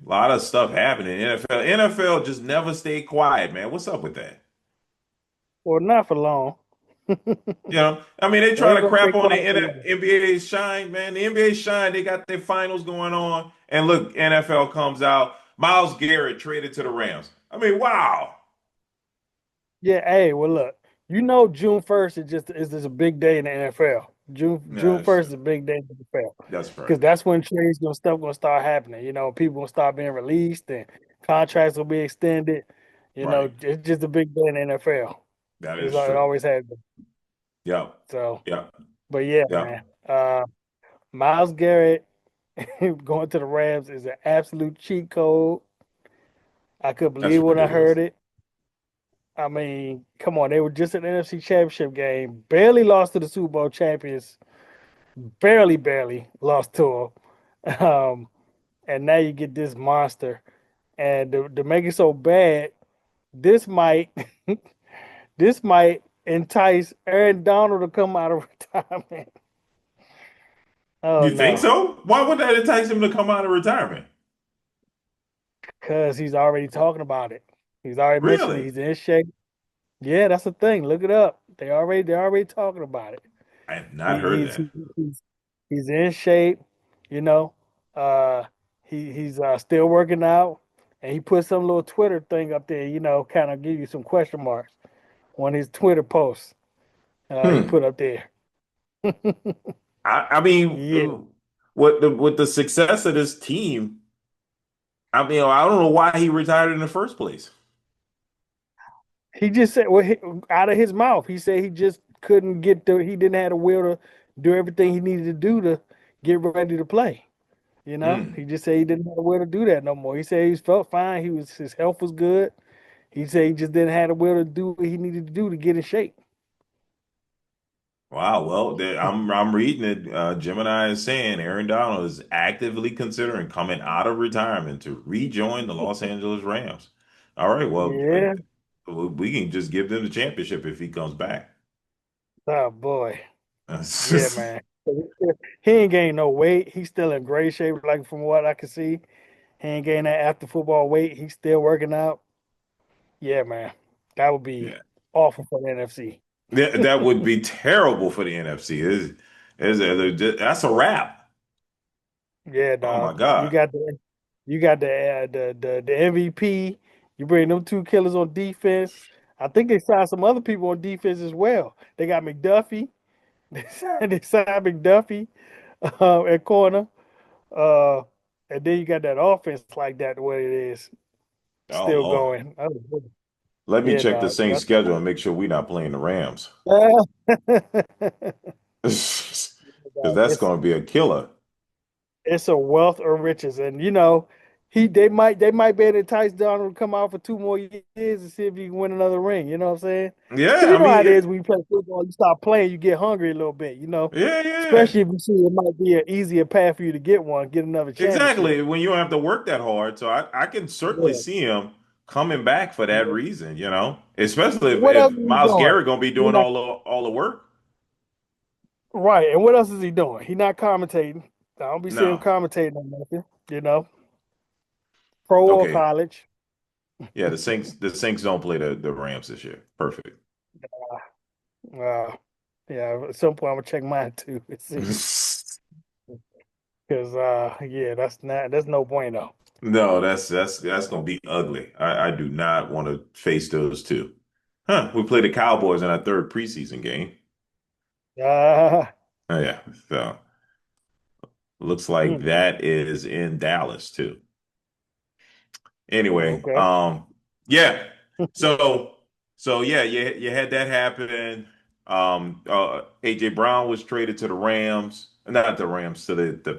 A lot of stuff happening in NFL. NFL just never stayed quiet, man. What's up with that? Well, not for long. You know, I mean, they They try ain't to gonna stay crap on the quiet for long. NBA's shine, man. The NBA shine. They got their finals going on, and look, NFL comes out. Miles Garrett traded to the Rams. I mean, wow. Yeah, hey, well look, June 1st is just a big day in the NFL. June Yeah, that's 1st is true. a big day in the NFL. That's Because fair. that's when trades gonna stuff gonna start happening. People gonna start being released and contracts will be extended. Right. It's just a big day in the NFL. That It is true. always has been. Yep. So, Yep. but yeah, Yep. man. Miles Garrett going to the Rams is an absolute cheat code. I couldn't That's believe when I ridiculous. heard it. I mean, come on, they were just an NFC Championship game, barely lost to the Super Bowl champions, barely lost to them, and now you get this monster, and to make it so bad, this might this might entice Aaron Donald to come out of retirement. Oh You think no, so? Why would that entice him to come out of retirement? because he's already talking about it. He's already mentioned it. Really? He's in shape. Yeah, that's the thing. Look it up. They're already talking about it. I have not He, heard he's that. he's he's in shape, you know. Uh, he's still working out, and he put some little Twitter thing up there, kind of give you some question marks on his Twitter posts. He Hmm. put up there. I mean, Yeah, with the success of this team, I mean, I don't know why he retired in the first place. he just said, well, out of his mouth, he said he just couldn't he didn't have the will to do everything he needed to do to get ready to play. Hmm. He just said he didn't have the will to do that no more. He said he felt fine. His health was good. He said he just didn't have the will to do what he needed to do to get in shape. Wow. Well, I'm reading it. Gemini is saying Aaron Donald is actively considering coming out of retirement to rejoin the Los Angeles Rams. All right. Well, Yeah. we can just give them the championship if he comes back. Oh boy. Yeah, man. He ain't gained no weight. He's still in great shape, like from what I can see. He ain't gained that after football weight. He's still working out. Yeah, man. That would be Yeah. awful for the NFC. That would be terrible for the NFC. That's a wrap. Yeah, Oh my dog. You God. got the MVP. You bring them two killers on defense. I think they signed some other people on defense as well. They got McDuffie. They signed McDuffie at corner. Uh, and then you got that offense like that the way it is Oh still Lord. going. Oh, Let me yeah, check the dog. Saints schedule and make sure we're not playing the Rams. Because that's It's going to be a killer. it's a wealth of riches, and they might be able to entice Donald to come out for 2 more years and see if he can win another ring. You know what I'm saying? Because Yeah, you I know how mean, it is when you play football, you start playing, you get hungry a little bit. yeah, yeah, Especially if you see it might be an easier path for you to get another championship. exactly. When you don't have to work that hard, so I can certainly Yeah. see him coming back for that Yeah. reason. Especially What else if is he Miles doing? Garrett going to be He doing not all the work. right. And what else is he doing? He not commentating. I don't be seeing him No, commentating on nothing. You know, pro or okay, college. yeah, the Saints don't play the Rams this year. Perfect. Uh, yeah. At some point, I'm gonna check mine too and see. Because yeah, that's no bueno. No, that's gonna be ugly. I do not want to face those two. Huh? We play the Cowboys in our third preseason game. Uh, Oh yeah, so looks like hmm, that is in Dallas too. Anyway, okay. yeah. So so yeah, you had that happen. AJ Brown was traded to the Rams, not the Rams, to the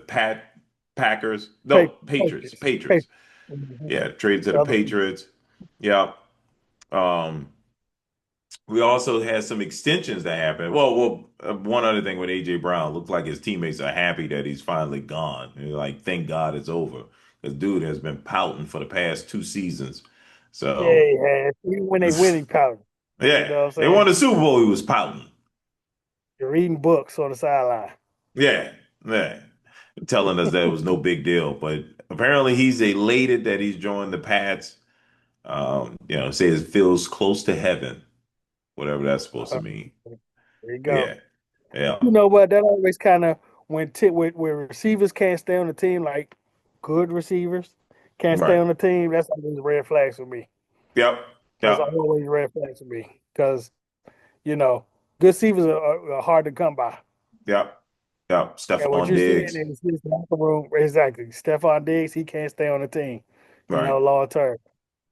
Packers. No, Patriots. Patriots. Patriots. Patriots. Mhm. Yeah, traded to The the other people. Patriots. Yeah. Um, we also had some extensions that happened. One other thing with AJ Brown, looked like his teammates are happy that he's finally gone. They're like, thank God it's over. Because dude has been pouting for the past 2 seasons. Yeah, So yeah. Even when they winning powder. You yeah, know what I'm they won saying? the Super Bowl. He was pouting. You're reading books on the sideline. Yeah, yeah, telling us that it was no big deal. But apparently he's elated that he's joined the Pats. Says feels close to heaven, whatever that's supposed to Uh, mean. there you go. Yeah, yeah, You know what? That always kind of when receivers can't stay on the team, like good receivers can't stay right. on the team. That's always red flags for me. Yep, That's yep, always red flags for me because you know good receivers are hard to come by. yep, yep. And what Stephon you're seeing Diggs. is his locker room exactly. Stephon Diggs, he can't stay on the team, Right. long term.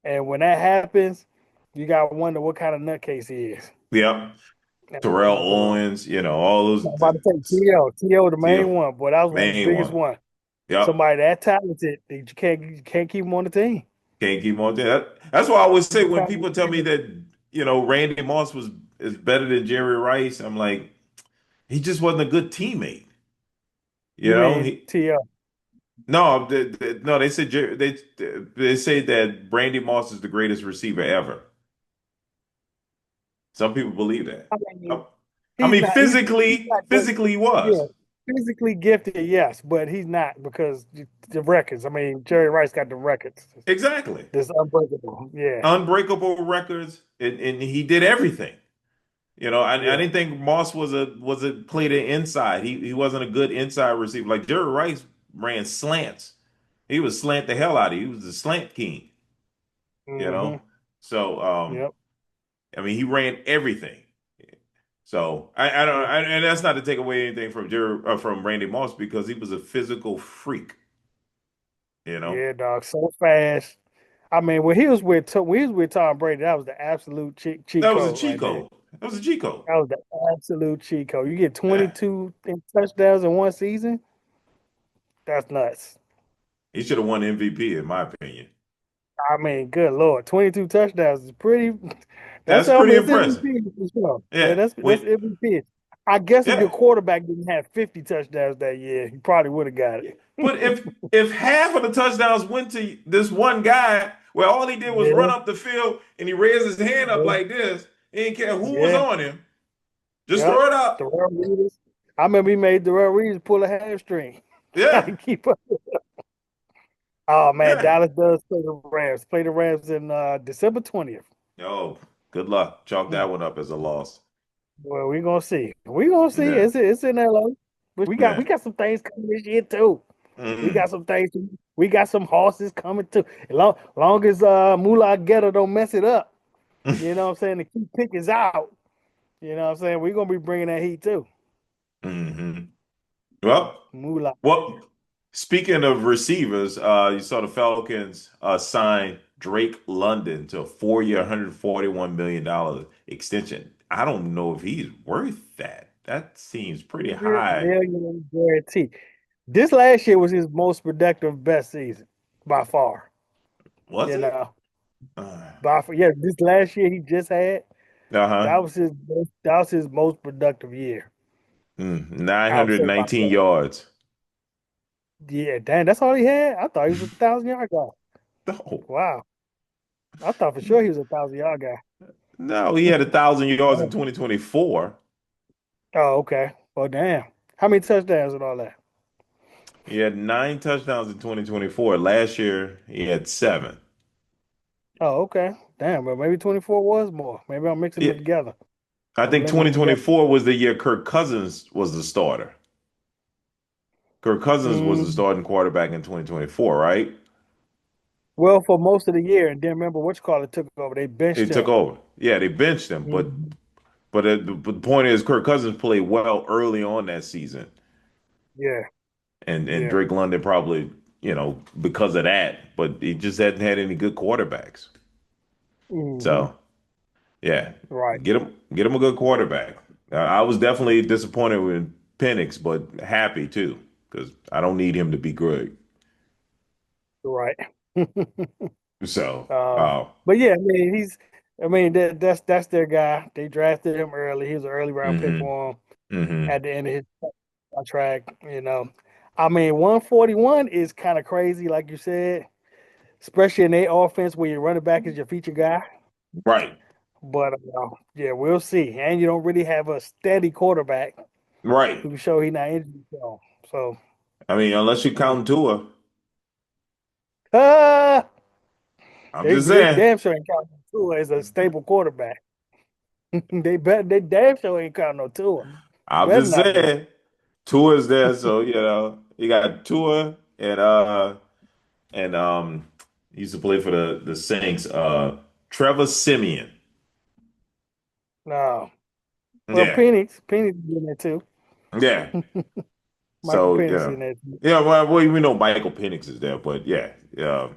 And when that happens, you got to wonder what kind of nutcase he is Yep. in the Terrell locker room. Owens, all those I'm about to say T.O., the deal. main one, but that was one of the Main biggest one. one. Yep. Somebody that talented, you can't keep him on the team. Can't keep on doing that. That's why I always say Every when time people tell me you that, Randy Moss was is better than Jerry Rice, I'm like, he just wasn't a good teammate. You you know, mean he T.O. no, no, they said they say that Randy Moss is the greatest receiver ever. Some people believe that. I I, mean, I he's mean, not. He's not. But physically he yeah, was. physically gifted, yes, but he's not because the records. I mean, Jerry Rice got the records. Exactly. This unbreakable. Yeah, Unbreakable records, and he did everything. I yeah. didn't think Moss was a played it inside. He wasn't a good inside receiver. Like Jerry Rice ran slants. He was slant the hell out of you. He was the slant king, you Mm-hmm. know. So Yep. I mean he ran everything. So I don't Yep. and that's not to take away anything from from Randy Moss because he was a physical freak, you know. Yeah, dog. So fast. I mean, when he was with Tom Brady, that was the absolute cheat That was a code right cheat there. code. That was a cheat code. That was the absolute cheat code. You get Yeah. 22 touchdowns in one season. That's nuts. He should have won MVP in my opinion. I mean, good lord, 22 touchdowns is pretty. That's That's I pretty mean, it's impressive. MVP for sure. Yeah, Yeah. that's When MVP. I guess if yeah. your quarterback didn't have 50 touchdowns that year, he probably would have got But it. if half of the touchdowns went to this one guy, where all he did was run Yeah, up the field and he raised his hand up yeah, like this, he didn't care who was yeah. on him, just Yep. throw it up. Darrell Reeves. I remember he made Darrell Reeves pull a hamstring trying Yeah, to keep up. Oh man, yeah. Dallas does play the Rams. Play the Rams in December 20th. Oh, good luck. Chalk that one up as a loss. Well, we're gonna see. We're gonna see. Yeah, It's in LA. But we yeah. got some things coming this year too. We got Mm, some things. We got some horses coming too. Long as Moolah Getter don't mess it up. You know what I'm saying? The key pick is out. You know what I'm saying? We're gonna be bringing that heat too. hmm Well, Moolah. what? Speaking of receivers, you saw the Falcons sign Drake London to a 4-year, $141 million extension. I don't know if he's worth that. That seems pretty high. Million guarantee. This last year was his most productive, best season by far. Was You it? know, Uh, by far. Yeah, this last year he just had uh-huh. that was his most productive year. I would say by 919 far. yards. Yeah, damn, that's all he had. I thought he was a 1,000 yard guy. No, Wow, I thought for sure he was a 1,000 yard guy. no, he had 1,000 yards in 2024. Oh, okay. Well, damn. How many touchdowns and all that? He had 9 touchdowns in 2024. Last year, he had seven. Oh, okay. Damn, but maybe 24 was more. Maybe I'm mixing Yeah, them together. I I'm think blending them together. 2024 was the year Kirk Cousins was the starter. Kirk Cousins was the Mm, starting quarterback in 2024, right? well, for most of the year, and then remember which call it took over. They He benched took him. over. Yeah, they benched him, but Mhm. the point is, Kirk Cousins played well early on that season, Yeah, and yeah. Drake London probably, because of that, but he just hadn't had any good quarterbacks. Hmm. So yeah, Right, get him a good quarterback. I was definitely disappointed with Penix, but happy too because I don't need him to be good. right. So, um, but yeah, I mean, that's their guy. They drafted him early. He was an early round pick hmm for him hmm at the end of his contract. I mean, 141 is kind of crazy, like you said, especially in their offense where your running back is your feature guy. Right, But yeah, we'll see. And you don't really have a steady quarterback right. who can show he's not injured. So I mean, unless you yeah, count Tua. Ah, I'm they just they saying. damn sure ain't counting no Tua as a stable quarterback. They damn sure ain't counting no Tua. I'm Better just not be. saying. Tua's there, so you got Tua and he used to play for the Saints. Trevor Simeon. No. Well, Yeah, Penix is in there too. yeah. Michael So Penix in there too. yeah. Well, we know Michael Penix is there, but yeah, yeah.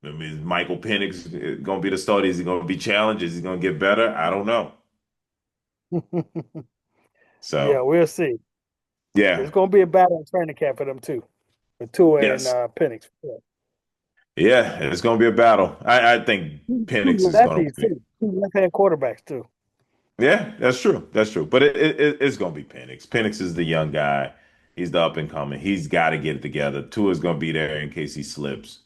I mean, Michael Penix gonna be the starter? Is he gonna be challenged? Is he gonna get better? I don't know. Yeah, So we'll see. yeah, It's gonna be a battle in training camp for them too. With Tua and yes, Penix. Yeah. yeah. It's gonna be a battle. I think Two Penix is gonna lefties win. too. Two left-hand quarterbacks too. Yeah, that's true. That's true. But it's gonna be Penix. Penix is the young guy. He's the up and coming. He's got to get it together. Tua's gonna be there in case he slips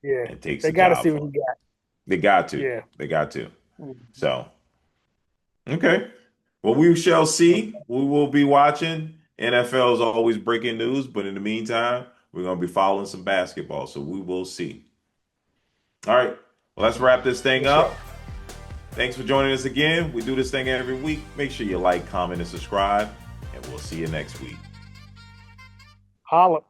Yeah. and takes They the gotta job see what for he him. got. They got to. Yeah. They got to. Mhm. So okay. Well, we shall see. We will be watching. NFL is always breaking news, but in the meantime, we're gonna be following some basketball. So we will see. All right. Well, let's wrap this thing For sure. up. Thanks for joining us again. We do this thing every week. Make sure you like, comment, and subscribe, and we'll see you next week. Holla.